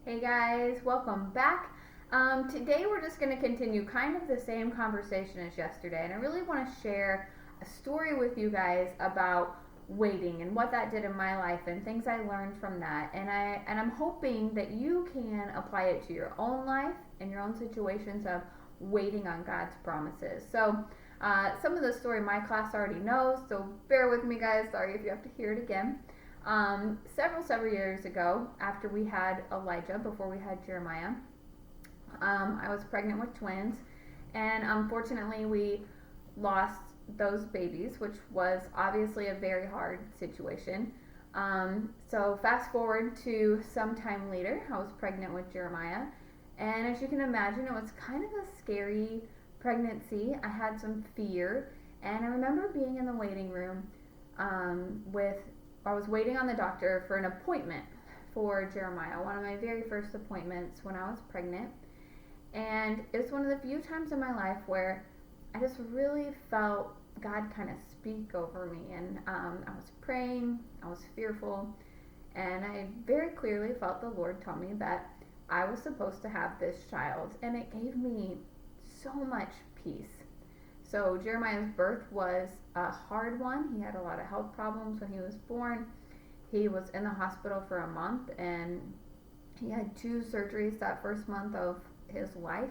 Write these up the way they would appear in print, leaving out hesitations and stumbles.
Hey guys, welcome back. Today we're just going to continue kind of the same conversation as yesterday, and I really want to share a story with you guys about waiting and what that did in my life and things I learned from that. And I'm hoping that you can apply it to your own life and your own situations of waiting on God's promises. So some of the story my class already knows, so bear with me guys. Sorry if you have to hear it again. Several years ago, after we had Elijah, before we had Jeremiah, I was pregnant with twins, and unfortunately we lost those babies, which was obviously a very hard situation. So fast forward to some time later, I was pregnant with Jeremiah, and as you can imagine, it was kind of a scary pregnancy. I had some fear, and I remember being in the waiting room I was waiting on the doctor for an appointment for Jeremiah, one of my very first appointments when I was pregnant. And it was one of the few times in my life where I just really felt God kind of speak over me. And I was praying, I was fearful, and I very clearly felt the Lord tell me that I was supposed to have this child. And it gave me so much peace. So Jeremiah's birth was a hard one. He had a lot of health problems when he was born. He was in the hospital for a month, and he had 2 surgeries that first month of his life.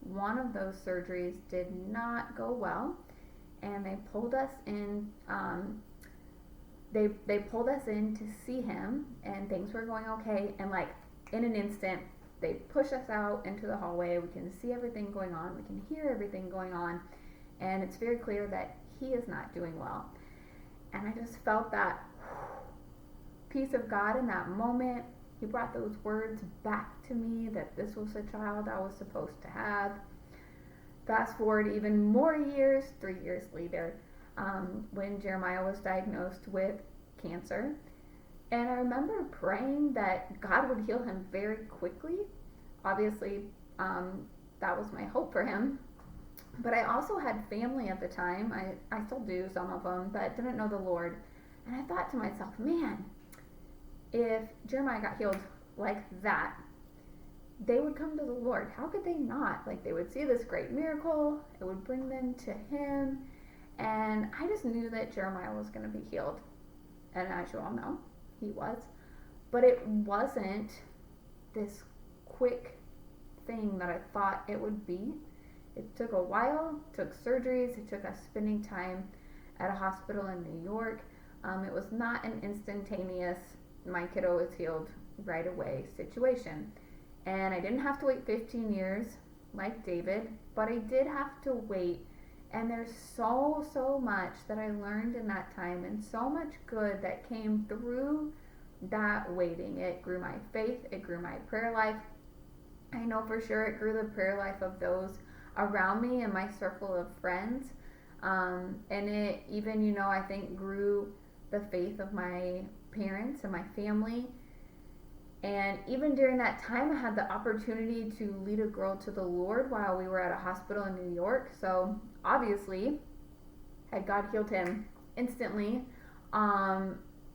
One of those surgeries did not go well, and they pulled us in. They pulled us in to see him, and things were going okay. And like in an instant, they push us out into the hallway. We can see everything going on. We can hear everything going on. And it's very clear that he is not doing well. And I just felt that peace of God in that moment. He brought those words back to me that this was a child I was supposed to have. Fast forward even more years, 3 years later, when Jeremiah was diagnosed with cancer. And I remember praying that God would heal him very quickly. Obviously, that was my hope for him. But I also had family at the time, I still do, some of them, that didn't know the Lord. And I thought to myself, man, if Jeremiah got healed like that, they would come to the Lord. How could they not? Like, they would see this great miracle, it would bring them to him. And I just knew that Jeremiah was going to be healed. And as you all know, he was. But it wasn't this quick thing that I thought it would be. It took a while, took surgeries, it took us spending time at a hospital in New York. It was not an instantaneous, my kiddo is healed right away situation. And I didn't have to wait 15 years like David, but I did have to wait. And there's so much that I learned in that time, and so much good that came through that waiting. It grew my faith, it grew my prayer life. I know for sure it grew the prayer life of those around me and my circle of friends, and it even, I think grew the faith of my parents and my family. And even during that time, I had the opportunity to lead a girl to the Lord while we were at a hospital in New York. So obviously, had God healed him instantly,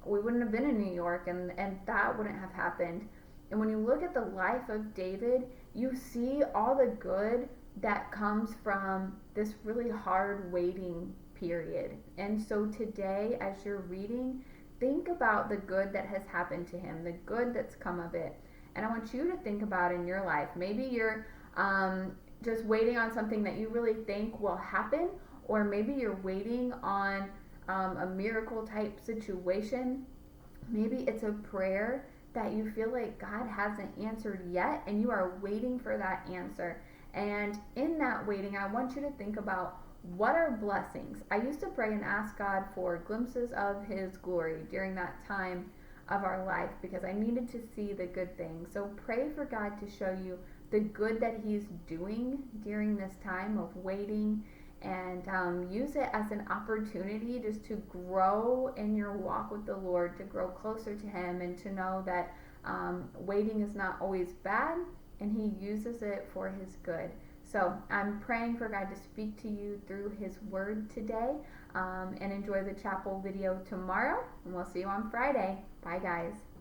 we wouldn't have been in New York, and that wouldn't have happened. And when you look at the life of David, you see all the good that comes from this really hard waiting period. And so today, as you're reading, think about the good that has happened to him, the good that's come of it. And I want you to think about in your life. Maybe you're just waiting on something that you really think will happen, or maybe you're waiting on a miracle type situation. Maybe it's a prayer that you feel like God hasn't answered yet, and you are waiting for that answer. And in that waiting, I want you to think about, what are blessings? I used to pray and ask God for glimpses of his glory during that time of our life, because I needed to see the good things. So pray for God to show you the good that he's doing during this time of waiting, and use it as an opportunity just to grow in your walk with the Lord, to grow closer to him, and to know that waiting is not always bad, and he uses it for his good. So I'm praying for God to speak to you through his word today, and enjoy the chapel video tomorrow, and we'll see you on Friday. Bye guys.